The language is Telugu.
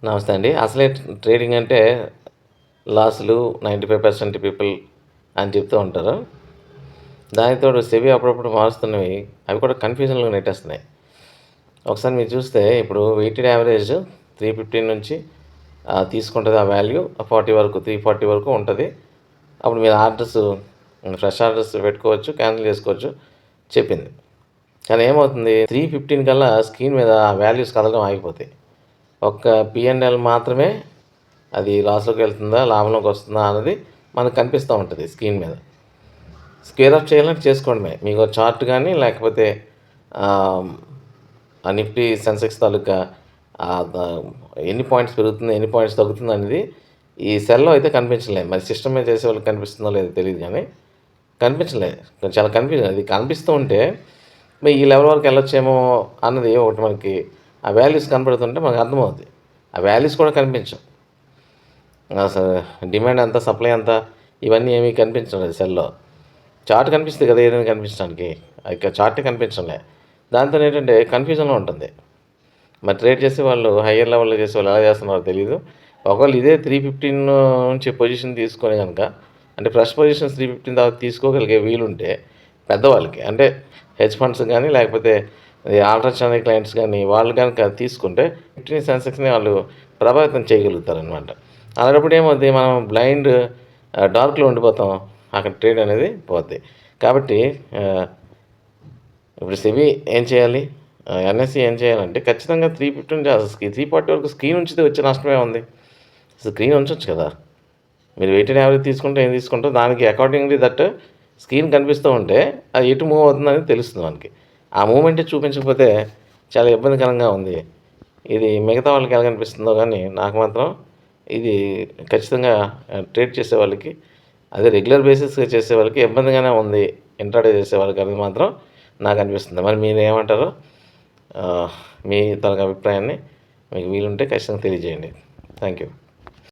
నమస్తే అండి. అసలే ట్రేడింగ్ అంటే లాస్‌లు 95% పీపుల్ అని చెప్తూ ఉంటారు. దానికి తోడు సెబీ అప్పుడప్పుడు మారుస్తున్నవి అవి కూడా కన్‌ఫ్యూజన్‌లో నెట్టేస్తున్నాయి. ఒకసారి మీరు చూస్తే ఇప్పుడు వెయిటెడ్ యావరేజ్ 315 నుంచి తీసుకుంటది ఆ వాల్యూ 40 వరకు 340 వరకు ఉంటది. అప్పుడు మీరు ఫ్రెష్ ఆర్డర్స్ పెట్టుకోవచ్చు, క్యాన్సిల్ చేసుకోవచ్చు చెప్పింది. కానీ ఏమవుతుంది 315 కల్లా స్క్రీన్ మీద ఆ వాల్యూస్ కదలడం ఆగిపోతాయి. ఒక్క పీ&ఎల్ మాత్రమే అది లాస్‌లోకి వెళ్తుందా, లాభంలోకి వస్తుందా అన్నది మనకు కనిపిస్తూ ఉంటది స్క్రీన్ మీద. స్క్వేర్ ఆఫ్ చేయాలంటే చేసుకోవడమే. మీకో చార్ట్ గానీ, లేకపోతే ఆ నిఫ్టీ, సెన్సెక్స్ తాలూకా ద ఎన్ని పాయింట్స్ పెరుగుతుంది, ఎన్ని పాయింట్స్ తగ్గుతుందనేది ఈ సెల్‌లో అయితే కనిపించలే. మరి సిస్టమ్ మీద చేసేవాళ్ళకి కనిపిస్తుందో లేదో తెలీదు గానీ, కనిపించలే. చాలా కన్‌ఫ్యూజన్. అది కనిపిస్తూ ఉంటే మరి ఈ లెవెల్ వరకు వెళ్ళొచ్చేమో అన్నది ఒకటి మనకి ఆ వాల్యూస్ కనపడుతుంటే మనకు అర్థమవుద్ది. ఆ వాల్యూస్ కూడా కనిపించవు. అసలు డిమాండ్ ఎంత, సప్లై ఎంత ఇవన్నీ ఏమీ కనిపించడం లేదు సెల్‌లో. చార్ట్ కనిపిస్తుంది కదా! ఏదైనా కనిపించడానికి. ఇక చార్టే కనిపించడంలే. దాంతోనేంటంటే కన్‌ఫ్యూజన్‌లో ఉంటుంది. మరి ట్రేడ్ చేసేవాళ్ళు హయ్యర్ లెవెల్‌లో చేసేవాళ్ళు ఎలా చేస్తున్నారో తెలీదు. ఒకవేళ ఇదే 315 నుంచి పొజిషన్ తీసుకొని గనక అంటే ఫ్రెష్ పొజిషన్స్ 315 దాకా తీసుకోగలిగే వీలుంటే పెద్దవాళ్ళకి అంటే హెడ్జ్ ఫండ్స్ గానీ, లేకపోతే ఈ ఆల్టర్నేటివ్ క్లయింట్స్ గానీ వాళ్ళు గనక తీసుకుంటే నిఫ్టీ, సెన్సెక్స్‌ని వాళ్ళు ప్రభావితం చేయగలుగుతారనమాట. అలాంటప్పుడు ఏమవుద్ది మనం బ్లైండ్ డార్క్‌లో ఉండిపోతాం. అక్కడ ట్రేడ్ అనేది పోద్ది. కాబట్టి ఇప్పుడు సెబీ ఏం చేయాలి? ఎన్ఎస్ఈ ఏం చేయాలంటే ఖచ్చితంగా 315 340 వరకు స్క్రీన్ ఉంచితే వచ్చే నష్టమే ఉంది. స్క్రీన్ ఉంచొచ్చు కదా! మీరు వెయిటెడ్ యావరేజ్ తీసుకుంటే ఏం తీసుకుంటారో దానికి అకార్డింగ్‌లీ దట్ స్క్రీన్ కనిపిస్తూ ఉంటే అది ఎటు మూవ్ అవుతుందనేది తెలుస్తుంది మనకి. ఆ మూవ్‌మెంటే చూపించకపోతే చాలా ఇబ్బందికరంగా ఉంది. ఇది మిగతా వాళ్ళకి ఎలా కనిపిస్తుందో గానీ నాకు మాత్రం ఇది ఖచ్చితంగా ట్రేడ్ చేసేవాళ్ళకి అదే రెగ్యులర్ బేసిస్‌గా చేసేవాళ్ళకి ఇబ్బందిగానే ఉంది. ఇంట్రాడే చేసేవాళ్ళకి అనేది మాత్రం నాకనిపిస్తుంది. మరి మీరేమంటారో మీ తాలూకా అభిప్రాయాన్ని మీకు వీలుంటే ఖచ్చితంగా తెలియజేయండి. Thank you.